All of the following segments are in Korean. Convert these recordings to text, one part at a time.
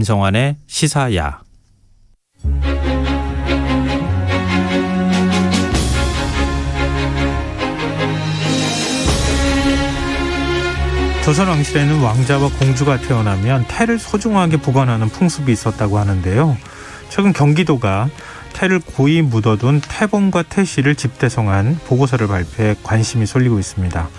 김성환의 시사야. 조선 왕실에는 왕자와 공주가 태어나면 태를 소중하게 보관하는 풍습이 있었다고 하는데요. 최근 경기도가 태를 고이 묻어둔 태봉과 태씨를 집대성한 보고서를 발표해 관심이 쏠리고 있습니다.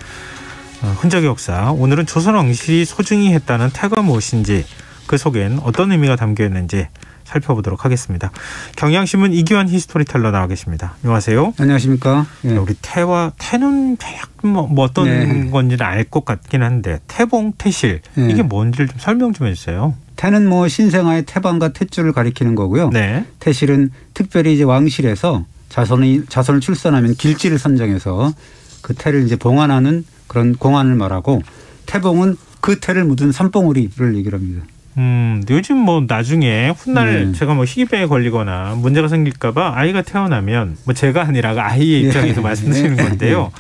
흔적의 역사, 오늘은 조선 왕실이 소중히 했다는 태가 무엇인지, 그 속엔 어떤 의미가 담겨 있는지 살펴보도록 하겠습니다. 경향신문 이규환 히스토리텔러 나와 계십니다. 안녕하세요. 안녕하십니까. 예. 우리 태는 뭐 어떤 건지는 알 것 같긴 한데, 태봉, 태실, 이게 뭔지를 좀 설명 좀 해주세요. 태는 뭐 신생아의 태방과 태줄을 가리키는 거고요. 네. 태실은 특별히 이제 왕실에서 자손을 출산하면 길지를 선정해서 그 태를 이제 봉안하는 그런 공안을 말하고, 태봉은 그 태를 묻은 산봉우리를 얘기를 합니다. 요즘 뭐 나중에 훗날 제가 뭐 희귀병에 걸리거나 문제가 생길까봐 아이가 태어나면, 뭐 제가 아니라 아이의 입장에서 말씀드리는 건데요.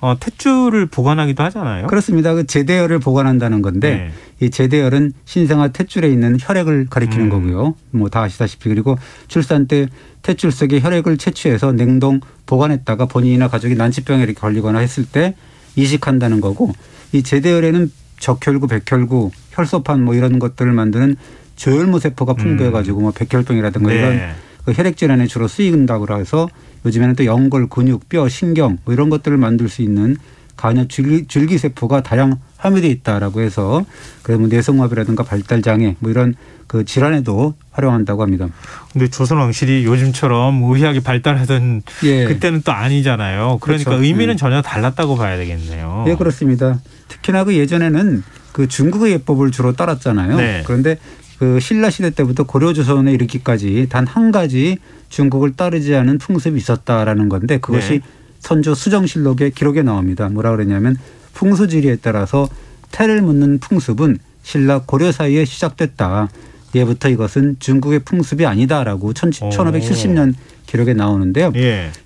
탯줄을 보관하기도 하잖아요. 그렇습니다. 그 제대열을 보관한다는 건데, 이 제대열은 신생아 탯줄에 있는 혈액을 가리키는 거고요. 뭐 다 아시다시피, 그리고 출산 때 탯줄 속에 혈액을 채취해서 냉동 보관했다가 본인이나 가족이 난치병에 이렇게 걸리거나 했을 때 이식한다는 거고, 이 제대열에는 적혈구, 백혈구, 혈소판 뭐 이런 것들을 만드는 조혈모 세포가 풍부해가지고 뭐 백혈병이라든가 이런 그 혈액 질환에 주로 쓰인다고 해서 요즘에는 또 연골, 근육, 뼈, 신경 뭐 이런 것들을 만들 수 있는 간엽 줄기 세포가 다량 함유되어 있다라고 해서, 그래서 뭐 뇌성마비라든가 발달 장애 뭐 이런 그 질환에도 활용한다고 합니다. 근데 조선 왕실이 요즘처럼 의학이 발달하던 그때는 또 아니잖아요. 그러니까 그렇죠. 의미는 전혀 달랐다고 봐야 되겠네요. 네, 그렇습니다. 특히나 그 예전에는 그 중국의 예법을 주로 따랐잖아요. 네. 그런데 그 신라 시대 때부터 고려 조선에 이르기까지 단 한 가지 중국을 따르지 않은 풍습이 있었다라는 건데, 그것이 선조 수정실록의 기록에 나옵니다. 뭐라 그러냐면, 풍수지리에 따라서 태를 묻는 풍습은 신라 고려 사이에 시작됐다. 예부터 이것은 중국의 풍습이 아니다라고 1570년 기록에 나오는데요.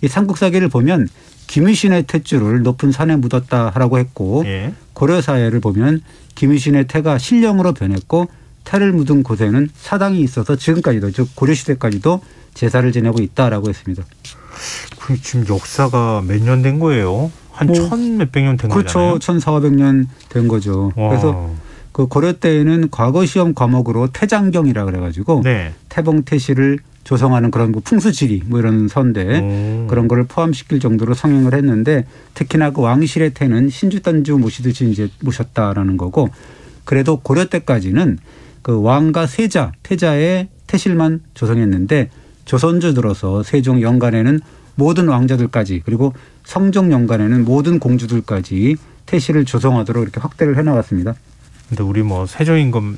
이 삼국사기를 보면 김유신의 탯줄을 높은 산에 묻었다라고 했고, 고려 사회를 보면 김유신의 태가 신령으로 변했고, 태를 묻은 곳에는 사당이 있어서 지금까지도, 즉 고려시대까지도 제사를 지내고 있다라고 했습니다. 그럼 지금 역사가 몇 년 된 거예요? 한 천 몇백 년 된 거잖아요? 그렇죠. 1400년 된 거죠. 와. 그래서 그 고려 때에는 과거 시험 과목으로 태장경이라 그래가지고 태봉, 태실을 조성하는 그런 뭐 풍수지리 뭐 이런 선대 그런 거를 포함시킬 정도로 성행을 했는데, 특히나 그 왕실의 태는 신주단주 모시듯이 이제 모셨다라는 거고, 그래도 고려 때까지는 그 왕과 세자, 태자의 태실만 조성했는데, 조선조 들어서 세종 연간에는 모든 왕자들까지, 그리고 성종 연간에는 모든 공주들까지 태실을 조성하도록 이렇게 확대를 해나갔습니다. 근데 우리 뭐 세종 임금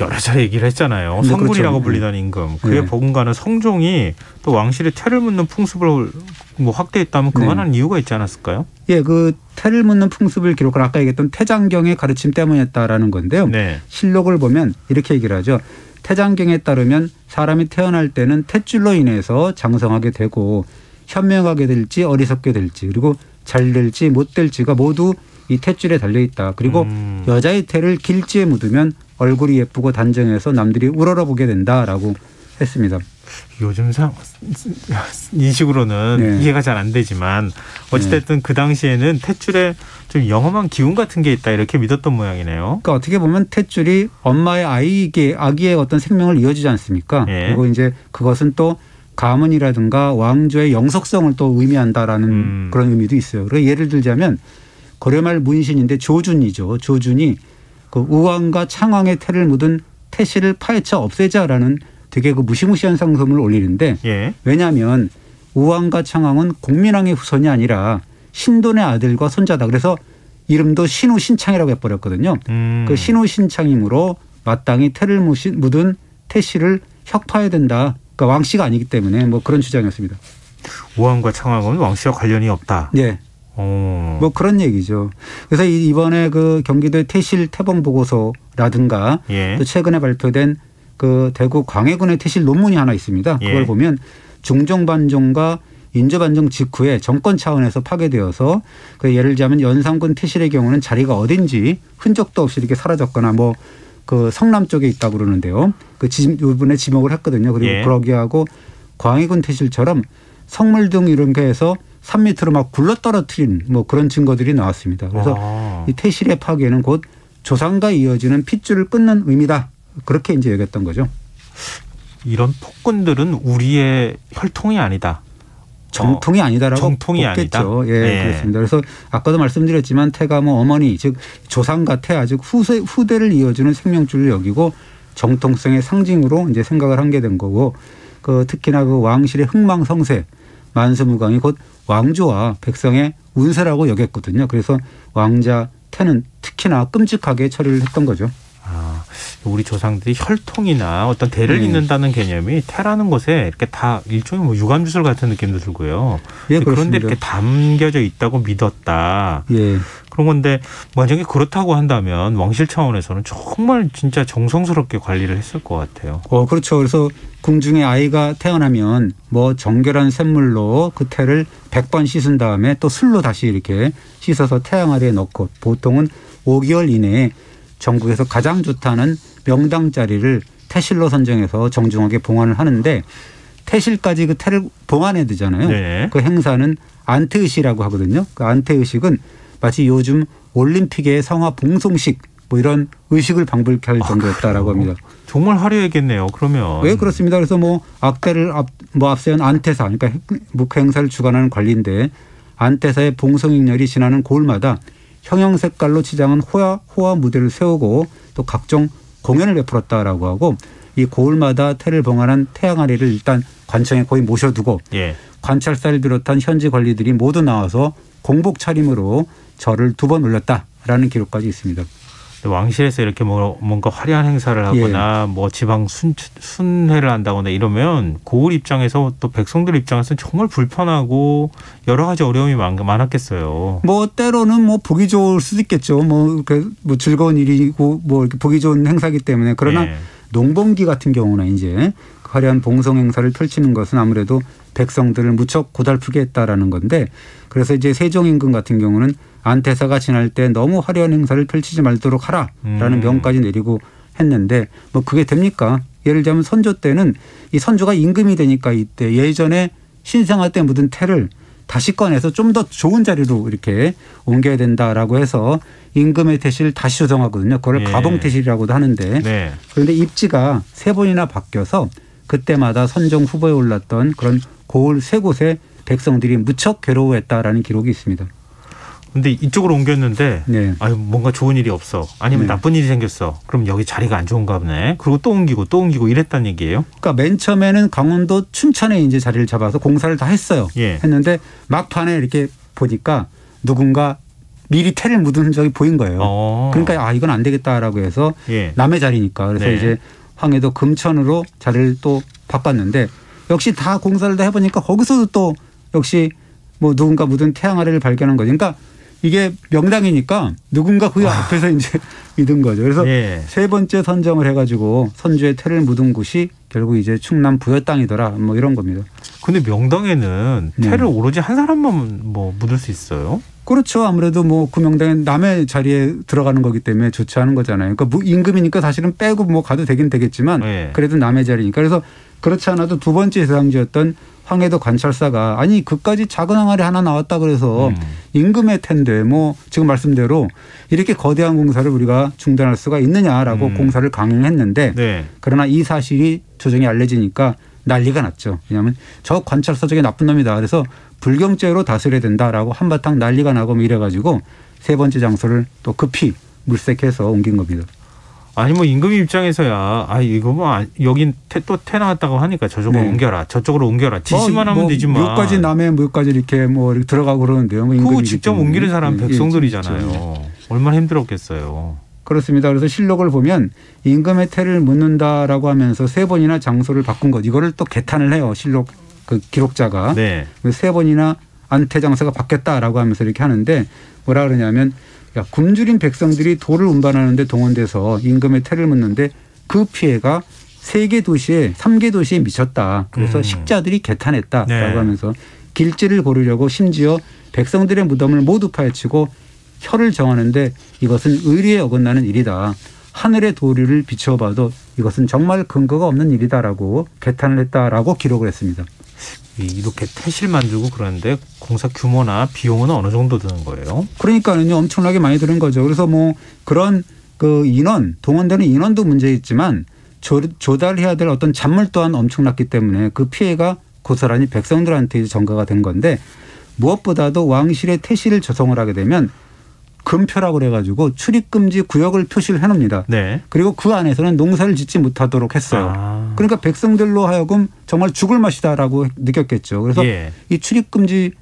여러 차례 얘기를 했잖아요. 성군이라고 그렇죠. 불리던 임금. 그에 버금가는 성종이 또 왕실의 태를 묻는 풍습을 뭐 확대했다면 그만한 이유가 있지 않았을까요? 예, 그 태를 묻는 풍습을 기록한 아까 얘기했던 태장경의 가르침 때문이었다라는 건데요. 실록을 보면 이렇게 얘기를 하죠. 태장경에 따르면 사람이 태어날 때는 탯줄로 인해서 장성하게 되고, 현명하게 될지 어리석게 될지, 그리고 잘 될지 못 될지가 모두 이 탯줄에 달려있다. 그리고 여자의 태를 길지에 묻으면 얼굴이 예쁘고 단정해서 남들이 우러러보게 된다라고 했습니다. 요즘 인식으로는 이해가 잘 안 되지만 어찌됐든 그 당시에는 탯줄에 좀 영험한 기운 같은 게 있다, 이렇게 믿었던 모양이네요. 그러니까 어떻게 보면 탯줄이 엄마의 아기의 어떤 생명을 이어주지 않습니까? 그리고 이제 그것은 또 가문이라든가 왕조의 영속성을 또 의미한다라는 그런 의미도 있어요. 그래서 예를 들자면 고려말 문신인데 조준이죠. 조준이 그 우왕과 창왕의 태를 묻은 태실을 파헤쳐 없애자라는 되게 그 무시무시한 상소문을 올리는데, 왜냐하면 우왕과 창왕은 공민왕의 후손이 아니라 신돈의 아들과 손자다. 그래서 이름도 신우신창이라고 해버렸거든요. 그 신우신창이므로 마땅히 태를 묻은 태실을 혁파해야 된다. 그러니까 왕씨가 아니기 때문에 뭐 그런 주장이었습니다. 우왕과 창왕은 왕씨와 관련이 없다. 네. 뭐 그런 얘기죠. 그래서 이번에 그 경기도의 태실 태봉 보고서라든가 또 최근에 발표된 그 대구 광해군의 태실 논문이 하나 있습니다. 그걸 보면 중종반종과 인조반정 직후에 정권 차원에서 파괴되어서, 그 예를 들자면 연산군 태실의 경우는 자리가 어딘지 흔적도 없이 이렇게 사라졌거나, 뭐 그 성남 쪽에 있다고 그러는데요. 그 이번에 지목을 했거든요. 그리고 예. 그러기하고 광해군 태실처럼 성물 등 이런 게 해서 산 밑으로 막 굴러 떨어뜨린 뭐 그런 증거들이 나왔습니다. 그래서 이 태실의 파괴는 곧 조상과 이어지는 핏줄을 끊는 의미다. 그렇게 이제 여겼던 거죠. 이런 폭군들은 우리의 혈통이 아니다. 정통이 아니다라고 정통이 뽑겠죠. 아니다. 예, 네. 그렇습니다. 그래서 아까도 말씀드렸지만 태가 뭐 어머니 즉 조상과 태아 즉 후대를 이어주는 생명줄을 여기고 정통성의 상징으로 이제 생각을 한 게 된 거고 그 특히나 그 왕실의 흥망성쇠 만수무강이 곧 왕조와 백성의 운세라고 여겼거든요. 그래서 왕자 태는 특히나 끔찍하게 처리를 했던 거죠. 우리 조상들이 혈통이나 어떤 대를 잇는다는 개념이 태라는 것에 이렇게 다 일종의 뭐 유감주술 같은 느낌도 들고요. 예, 그런데 이렇게 담겨져 있다고 믿었다. 예. 그런 건데 만약에 그렇다고 한다면 왕실 차원에서는 정말 진짜 정성스럽게 관리를 했을 것 같아요. 그렇죠. 그래서 궁중에 아이가 태어나면 뭐 정결한 샘물로 그 태를 100번 씻은 다음에 또 술로 다시 이렇게 씻어서 태양 아래에 넣고 보통은 5개월 이내에 전국에서 가장 좋다는 명당 자리를 태실로 선정해서 정중하게 봉안을 하는데 태실까지 그 태를 봉안해야 되잖아요. 네. 그 행사는 안태의식이라고 하거든요. 그 안태의식은 마치 요즘 올림픽의 성화 봉송식 뭐 이런 의식을 방불케 할 정도였다라고 합니다. 정말 화려했겠네요. 그러면. 왜 그렇습니다. 그래서 뭐 악대를 앞세운 안태사 그러니까 묵회 행사를 주관하는 관리인데 안태사의 봉송인열이 지나는 고을마다 형형 색깔로 치장한 호화 무대를 세우고 또 각종 공연을 베풀었다라고 하고 이 고을마다 태를 봉안한 태양 아래를 일단 관청에 거의 모셔두고 예. 관찰사를 비롯한 현지 관리들이 모두 나와서 공복 차림으로 절을 2번 올렸다라는 기록까지 있습니다. 왕실에서 이렇게 뭔가 화려한 행사를 하거나 예. 뭐 지방 순회를 한다거나 이러면 고을 입장에서 또 백성들 입장에서는 정말 불편하고 여러 가지 어려움이 많았겠어요. 뭐 때로는 뭐 보기 좋을 수도 있겠죠. 뭐 즐거운 일이고 뭐 이렇게 보기 좋은 행사기 때문에 그러나 예. 농번기 같은 경우는 이제 화려한 봉송 행사를 펼치는 것은 아무래도 백성들을 무척 고달프게 했다라는 건데 그래서 이제 세종 임금 같은 경우는 안태사가 지날 때 너무 화려한 행사를 펼치지 말도록 하라라는 명까지 내리고 했는데 뭐 그게 됩니까? 예를 들자면 선조 때는 이 선조가 임금이 되니까 이때 예전에 신생아 때 묻은 태를 다시 꺼내서 좀 더 좋은 자리로 이렇게 옮겨야 된다라고 해서 임금의 태실을 다시 조정하거든요. 그걸 예. 가봉태실이라고도 하는데 네. 그런데 입지가 3번이나 바뀌어서 그때마다 선종 후보에 올랐던 그런 고을 3곳에 백성들이 무척 괴로워했다라는 기록이 있습니다. 근데 이쪽으로 옮겼는데 네. 아유 뭔가 좋은 일이 없어. 아니면 네. 나쁜 일이 생겼어. 그럼 여기 자리가 안 좋은가 보네. 그리고 또 옮기고 이랬단 얘기예요. 그러니까 맨 처음에는 강원도 춘천에 이제 자리를 잡아서 공사를 다 했어요. 예. 했는데 막판에 이렇게 보니까 누군가 미리 태를 묻은 흔적이 보인 거예요. 그러니까 이건 안 되겠다라고 해서 예. 남의 자리니까 그래서 네. 이제 황해도 금천으로 자리를 또 바꿨는데 역시 다 공사를 다 해보니까 거기서도 또 역시 뭐 누군가 묻은 태양 아래를 발견한 거죠. 그러니까 이게 명당이니까 누군가 그 앞에서 이제 믿은 거죠. 그래서 예. 3번째 선정을 해가지고 선주의 태를 묻은 곳이 결국 이제 충남 부여 땅이더라. 뭐 이런 겁니다. 근데 명당에는 태를 오로지 한 사람만 뭐 묻을 수 있어요? 그렇죠. 아무래도 뭐 그 명당은 남의 자리에 들어가는 거기 때문에 좋지 않은 거잖아요. 그러니까 임금이니까 사실은 빼고 뭐 가도 되긴 되겠지만 예. 그래도 남의 자리니까. 그래서 그렇지 않아도 2번째 대상지였던 황해도 관찰사가 아니 그까지 작은 항아리 하나 나왔다 그래서 임금의 텐데 뭐 지금 말씀대로 이렇게 거대한 공사를 우리가 중단할 수가 있느냐라고 공사를 강행했는데 네. 그러나 이 사실이 조정에 알려지니까 난리가 났죠. 왜냐하면 저 관찰사 저게 나쁜 놈이다. 그래서 불경죄로 다스려야 된다라고 한바탕 난리가 나고 이래가지고 3번째 장소를 또 급히 물색해서 옮긴 겁니다. 아니 뭐 임금 입장에서야 이거 뭐 여긴 또 태 나왔다고 하니까 저쪽으로 옮겨라 저쪽으로 옮겨라 지시만 하면 되지만 묘까지 남해 묘까지 이렇게 뭐 이렇게 들어가고 그러는데요. 뭐 그거 직접 옮기는 사람 백성들이잖아요. 얼마나 힘들었겠어요. 그렇습니다. 그래서 실록을 보면 임금의 태를 묻는다라고 하면서 3번이나 장소를 바꾼 것 이거를 또 개탄을 해요. 실록 그 기록자가 네. 3번이나 안태 장소가 바뀌었다라고 하면서 이렇게 하는데 뭐라 그러냐면 굶주린 백성들이 돌을 운반하는데 동원돼서 임금의 태를 묻는데 그 피해가 3개 도시에 3개 도시에 미쳤다. 그래서 식자들이 개탄했다라고 네. 하면서 길지를 고르려고 심지어 백성들의 무덤을 모두 파헤치고 혀를 정하는데 이것은 의리에 어긋나는 일이다. 하늘의 도리를 비춰봐도 이것은 정말 근거가 없는 일이다라고 개탄을 했다라고 기록을 했습니다. 이렇게 태실 만들고 그러는데 공사 규모나 비용은 어느 정도 드는 거예요? 그러니까요, 엄청나게 많이 드는 거죠. 그래서 뭐 그런 그 인원, 동원되는 인원도 문제 있지만 조달해야 될 어떤 잔물 또한 엄청났기 때문에 그 피해가 고스란히 백성들한테 전가가 된 건데, 무엇보다도 왕실의 태실을 조성을 하게 되면 금표라고 그래가지고 출입금지 구역을 표시를 해놓습니다. 네. 그리고 그 안에서는 농사를 짓지 못하도록 했어요. 그러니까 백성들로 하여금 정말 죽을 맛이다라고 느꼈겠죠. 그래서 이 출입금지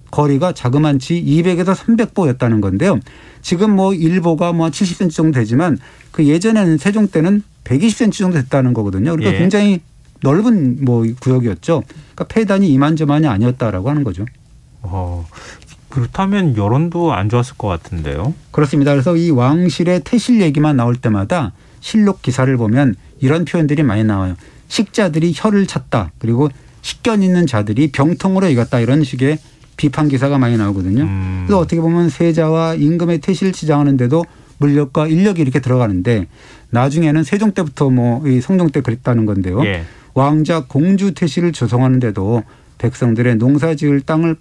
거리가 자그만치 200에서 300보였다는 건데요. 지금 뭐 일보가 뭐 70cm 정도 되지만 그 예전에는 세종 때는 120cm 정도 됐다는 거거든요. 그러니까 굉장히 넓은 뭐 구역이었죠. 그러니까 폐단이 이만저만이 아니었다라고 하는 거죠. 그렇다면 여론도 안 좋았을 것 같은데요. 그렇습니다. 그래서 이 왕실의 태실 얘기만 나올 때마다 실록 기사를 보면 이런 표현들이 많이 나와요. 식자들이 혀를 찼다. 그리고 식견 있는 자들이 병통으로 이겼다. 이런 식의 비판 기사가 많이 나오거든요. 그래서 어떻게 보면 세자와 임금의 태실을 지장하는데도 물력과 인력이 이렇게 들어가는데, 나중에는 세종 때부터 뭐 이 성종 때 그랬다는 건데요. 왕자 공주 태실을 조성하는데도 백성들의 농사지을 땅을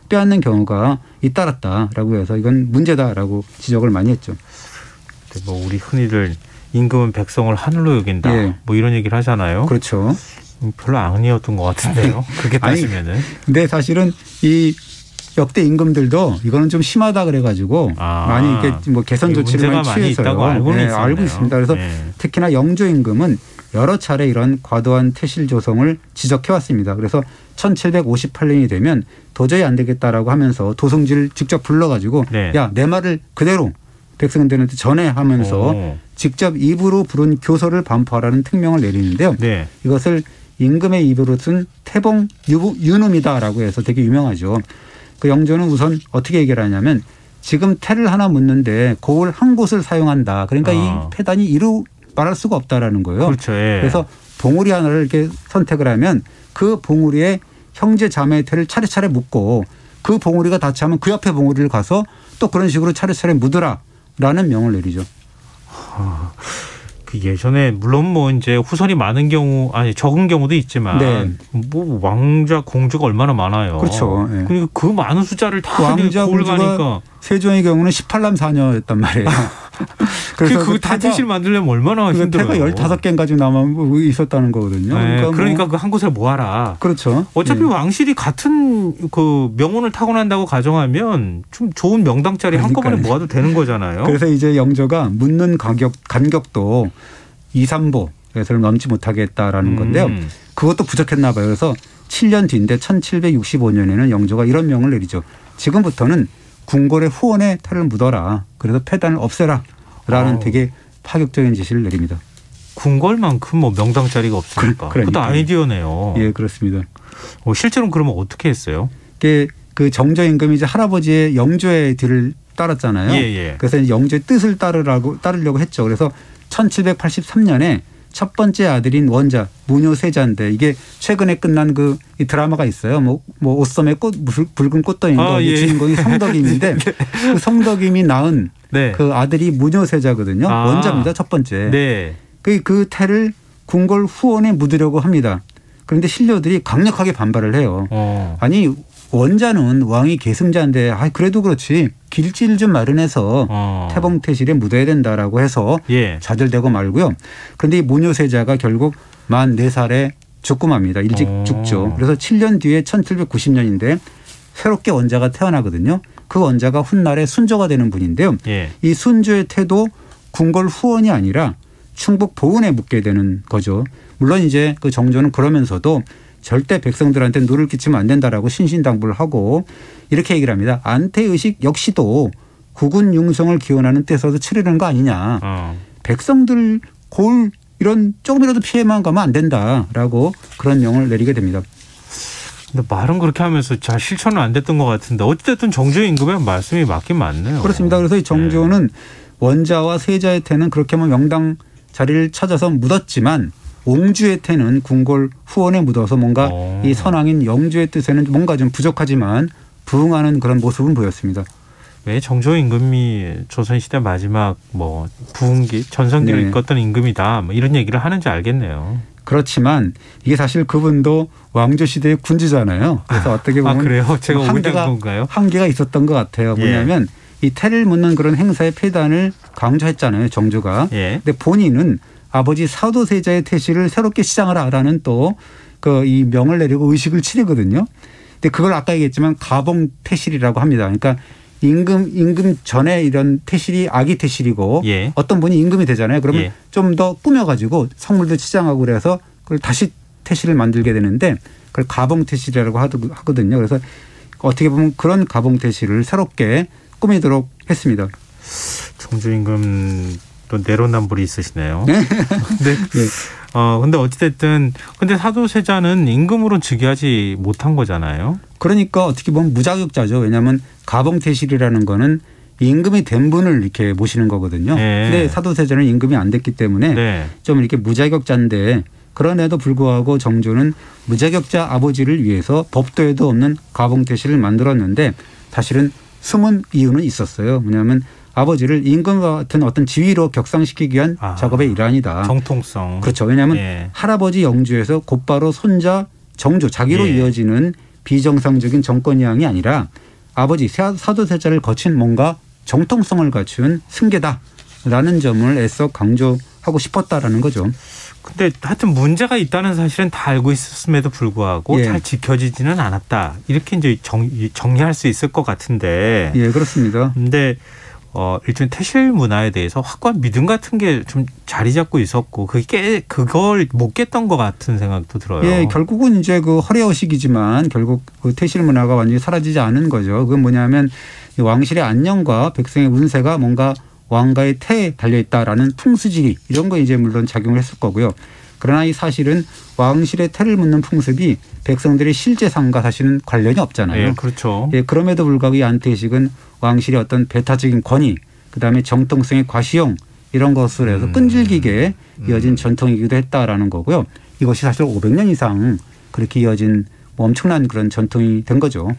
빼앗는 경우가 잇따랐다라고 해서 이건 문제다라고 지적을 많이 했죠. 뭐 우리 흔히들 임금은 백성을 하늘로 여긴다. 뭐 이런 얘기를 하잖아요. 그렇죠. 별로 아니었던 것 같은데요. 그렇게 따지면은. 근데 사실은 이 역대 임금들도 이거는 좀 심하다 그래가지고 많이 이렇게 뭐 개선 조치를 많이 취해서요. 알고 있습니다. 그래서 특히나 영조 임금은 여러 차례 이런 과도한 태실 조성을 지적해왔습니다. 그래서 1758년이 되면 도저히 안 되겠다라고 하면서 도성지를 직접 불러가지고 야, 내 말을 그대로 백성들한테 전해하면서 직접 입으로 부른 교서를 반포하라는 특명을 내리는데요. 이것을 임금의 입으로 쓴 태봉 유눔이다라고 해서 되게 유명하죠. 그 영조는 우선 어떻게 얘기를 하냐면, 지금 태를 하나 묻는데 고을 한 곳을 사용한다. 그러니까 이 폐단이 말할 수가 없다라는 거예요. 그렇죠. 그래서 봉우리 하나를 이렇게 선택을 하면 그 봉우리에 형제 자매의 태를 차례차례 묻고, 그 봉우리가 다 차면 그 옆에 봉우리를 가서 또 그런 식으로 차례차례 묻으라라는 명을 내리죠. 그 예전에 물론 뭐 이제 후손이 많은 경우 적은 경우도 있지만 뭐 왕자 공주가 얼마나 많아요. 그렇죠. 그러니까 그 많은 숫자를 다 왕자 공주가 세종의 경우는 18남 4녀였단 말이에요. 그래서 그 다태실 만들려면 얼마나 힘들어요. 태가 15개인가 지금 남아 있었다는 거거든요. 그러니까 그 한 곳에 모아라. 그렇죠. 어차피 왕실이 같은 그 명운을 타고난다고 가정하면 좀 좋은 명당 자리 한꺼번에 모아도 되는 거잖아요. 그래서 이제 영조가 묻는 간격도 2, 3보에서 넘지 못하게 했다라는 건데요. 그것도 부족했나 봐요. 그래서 7년 뒤인데 1765년에는 영조가 이런 명을 내리죠. 지금부터는 궁궐의 후원에 태를 묻어라. 그래서 폐단을 없애라. 라는 되게 파격적인 지시를 내립니다. 궁궐만큼 뭐 명당 자리가 없으니까. 그것도 아이디어네요. 예, 그렇습니다. 실제로는 그러면 어떻게 했어요? 그 정조 임금이 이제 할아버지의 영조의 뒤를 따랐잖아요. 그래서 영조의 뜻을 따르려고 했죠. 그래서 1783년에 첫 번째 아들인 원자 무뇨세자인데, 이게 최근에 끝난 이 드라마가 있어요. 뭐 옷섬에 붉은 꽃덩이인가 주인공이 성덕임인데 그 성덕임이 낳은 그 아들이 무뇨세자거든요. 원자입니다. 첫 번째. 그 태를 궁궐 후원에 묻으려고 합니다. 그런데 신료들이 강력하게 반발을 해요. 아니, 원자는 왕이 계승자인데 그래도 그렇지 길지를 좀 마련해서 태봉태실에 묻어야 된다라고 해서 좌절되고 말고요. 그런데 이 무뇨세자가 결국 44살에 죽고 맙니다. 일찍 죽죠. 그래서 7년 뒤에 1790년인데 새롭게 원자가 태어나거든요. 그 원자가 훗날에 순조가 되는 분인데요. 이 순조의 태도 궁궐 후원이 아니라 충북 보은에 묻게 되는 거죠. 물론 이제 그 정조는 그러면서도 절대 백성들한테 누를 끼치면 안 된다라고 신신당부를 하고 이렇게 얘기를 합니다. 안태의식 역시도 국운 융성을 기원하는 뜻에서 치르는 거 아니냐. 백성들 골 이런 조금이라도 피해만 가면 안 된다라고 그런 명을 내리게 됩니다. 근데 말은 그렇게 하면서 잘 실천은 안 됐던 것 같은데 어쨌든 정조 임금의 말씀이 맞긴 맞네요. 그렇습니다. 그래서 이 정조는 원자와 세자의 태는 그렇게 하면 명당 자리를 찾아서 묻었지만 옹주의 태는 궁궐 후원에 묻어서 뭔가 이 선왕인 영주의 뜻에는 뭔가 좀 부족하지만 부응하는 그런 모습은 보였습니다. 왜 정조 임금이 조선시대 마지막 뭐 부흥기 전성기를 네. 이끌었던 임금이다 뭐 이런 얘기를 하는지 알겠네요. 그렇지만 이게 사실 그분도 왕조 시대의 군주잖아요. 그래서 어떻게 보면 그래요? 제가 오해한 건가요? 한계가 있었던 것 같아요. 뭐냐면 이 태를 묻는 그런 행사의 폐단을 강조했잖아요. 정조가. 근데 본인은 아버지 사도세자의 태실을 새롭게 시장을 하라는 또 그 이 명을 내리고 의식을 치르거든요. 근데 그걸 아까 얘기했지만 가봉 태실이라고 합니다. 그러니까 임금 전에 이런 태실이 아기 태실이고 어떤 분이 임금이 되잖아요. 그러면 좀 더 꾸며가지고 성물도 치장하고 그래서 그걸 다시 태실을 만들게 되는데 그걸 가봉 태실이라고 하거든요. 그래서 어떻게 보면 그런 가봉 태실을 새롭게 꾸미도록 했습니다. 정조 임금 또 내로남불이 있으시네요. 네. 근데 어찌됐든 근데 사도세자는 임금으로 즉위하지 못한 거잖아요. 그러니까 어떻게 보면 무자격자죠. 왜냐하면 가봉태실이라는 거는 임금이 된 분을 이렇게 모시는 거거든요. 근데 사도세자는 임금이 안 됐기 때문에 좀 이렇게 무자격자인데 그런에도 불구하고 정조는 무자격자 아버지를 위해서 법도에도 없는 가봉태실을 만들었는데 사실은 숨은 이유는 있었어요. 뭐냐면 아버지를 임금과 같은 어떤 지위로 격상시키기 위한 작업의 일환이다. 정통성. 그렇죠. 왜냐하면 할아버지 영주에서 곧바로 손자 정조 자기로 이어지는 비정상적인 정권이양이 아니라 아버지 사도세자를 거친 뭔가 정통성을 갖춘 승계다라는 점을 애써 강조하고 싶었다라는 거죠. 근데 하여튼 문제가 있다는 사실은 다 알고 있었음에도 불구하고 잘 지켜지지는 않았다. 이렇게 이제 정리할 수 있을 것 같은데. 그렇습니다. 근데 일종의 태실 문화에 대해서 확고한 믿음 같은 게 좀 자리 잡고 있었고 그걸 못 깼던 것 같은 생각도 들어요. 결국은 이제 그 허례허식이지만 결국 그 태실 문화가 완전히 사라지지 않은 거죠. 그건 뭐냐면 왕실의 안녕과 백성의 운세가 뭔가 왕가의 태에 달려있다라는 풍수지리 이런 거 이제 물론 작용을 했을 거고요. 그러나 이 사실은 왕실의 태를 묻는 풍습이 백성들의 실제상과 사실은 관련이 없잖아요. 그렇죠. 그럼에도 불구하고 이 안태식은 왕실의 어떤 배타적인 권위 그다음에 정통성의 과시용 이런 것을 해서 끈질기게 이어진 전통이기도 했다라는 거고요. 이것이 사실 500년 이상 그렇게 이어진 엄청난 그런 전통이 된 거죠.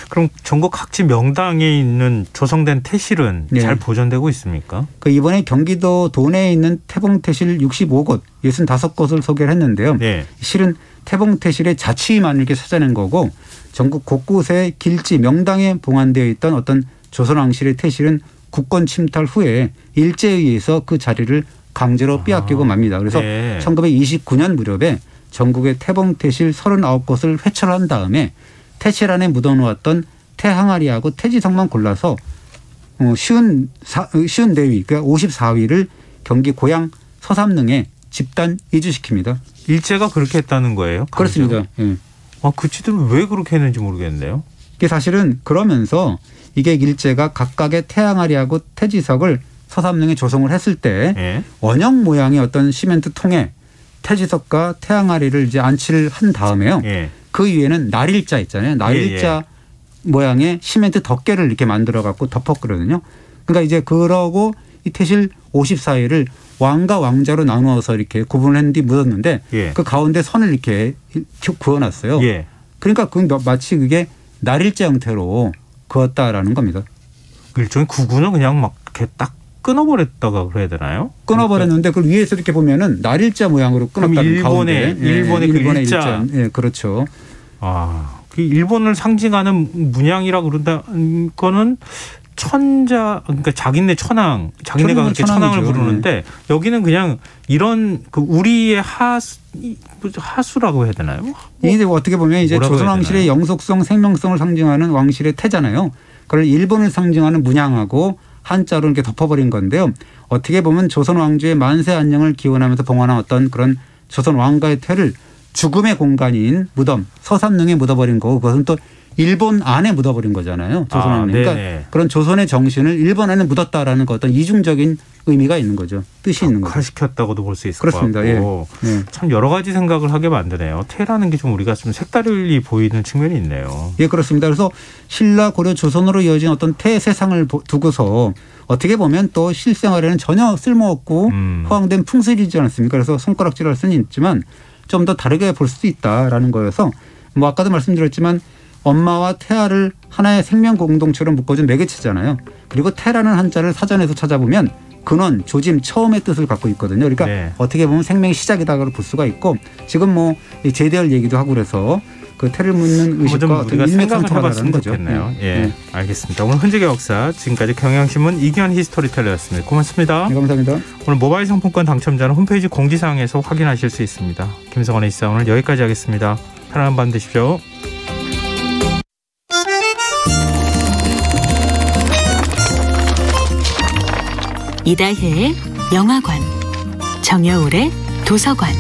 그럼 전국 각지 명당에 있는 조성된 태실은 잘 보존되고 있습니까? 이번에 경기도 도내에 있는 태봉태실 65곳 65곳을 소개를 했는데요. 실은 태봉태실의 자취만 이렇게 찾아낸 거고 전국 곳곳에 길지 명당에 봉안되어 있던 어떤 조선왕실의 태실은 국권 침탈 후에 일제에 의해서 그 자리를 강제로 빼앗기고 맙니다. 그래서 1929년 무렵에 전국의 태봉태실 39곳을 회철한 다음에 태실 안에 묻어놓았던 태항아리하고 태지성만 골라서 쉬운 대위 그러니까 54위를 경기 고향 서삼릉에 집단 이주시킵니다. 일제가 그렇게 했다는 거예요? 그렇습니다. 그 지들은 왜 그렇게 했는지 모르겠네요. 이게 사실은 그러면서 이게 일제가 각각의 태항아리하고 태지석을 서삼릉에 조성을 했을 때 원형 모양의 어떤 시멘트 통에 태지석과 태항아리를 이제 안치를 한 다음에요. 그 위에는 날일자 있잖아요. 날일자 모양의 시멘트 덮개를 이렇게 만들어 갖고 덮었거든요. 그러니까 이제 그러고 이 태실 54위를 왕과 왕자로 나누어서 이렇게 구분을 했는데 묻었는데 그 가운데 선을 이렇게 그어놨어요. 그러니까 마치 그게 날일자 형태로 그었다라는 겁니다. 일종의 구분을 그냥 막 이렇게 딱 끊어버렸다가 그래야 되나요? 끊어버렸는데 그걸 위에서 이렇게 보면은 날일자 모양으로 끊었다는 가운데. 일본의 그 일자. 그렇죠. 그 일본을 상징하는 문양이라 그런다는 거는 그러니까 자기네 자기네가 그렇게 천황을 부르는데 여기는 그냥 이런 그 우리의 하수라고 해야 되나요? 이게 어떻게 보면 이제 조선 왕실의 영속성, 생명성을 상징하는 왕실의 태잖아요. 그걸 일본을 상징하는 문양하고 한자로 이렇게 덮어버린 건데요. 어떻게 보면 조선 왕조의 만세 안녕을 기원하면서 봉헌한 어떤 그런 조선 왕가의 태를 죽음의 공간인 무덤 서삼릉에 묻어버린 거고 그것은 또 일본 안에 묻어버린 거잖아요. 조선 안에. 그러니까 그런 조선의 정신을 일본 안에 묻었다라는 어떤 이중적인 의미가 있는 거죠. 뜻이 있는 거죠. 각화시켰다고도 볼 수 있을 그렇습니다. 것 같고. 참 여러 가지 생각을 하게 만드네요. 태라는 게 좀 우리가 좀 색달리 보이는 측면이 있네요. 그렇습니다. 그래서 신라 고려 조선으로 이어진 어떤 태 세상을 두고서 어떻게 보면 또 실생활에는 전혀 쓸모없고 허황된 풍습이지 않습니까? 그래서 손가락질할 수는 있지만 좀 더 다르게 볼 수도 있다라는 거여서 아까도 말씀드렸지만 엄마와 태아를 하나의 생명 공동체로 묶어준 매개체잖아요. 그리고 태라는 한자를 사전에서 찾아보면 근원, 조짐, 처음의 뜻을 갖고 있거든요. 그러니까 네. 어떻게 보면 생명의 시작이다라고 볼 수가 있고 지금 뭐 제대할 얘기도 하고 그래서 그 태를 묻는 의식과 우리가 생각을 해봤으면 좋겠네요. 예, 네. 알겠습니다. 오늘 흔적의 역사 지금까지 경향신문 이기환 히스토리텔러였습니다. 고맙습니다. 네, 감사합니다. 오늘 모바일 상품권 당첨자는 홈페이지 공지사항에서 확인하실 수 있습니다. 김성원의 시사 오늘 여기까지 하겠습니다. 편안한 밤 되십시오. 이다혜의 영화관, 정여울의 도서관.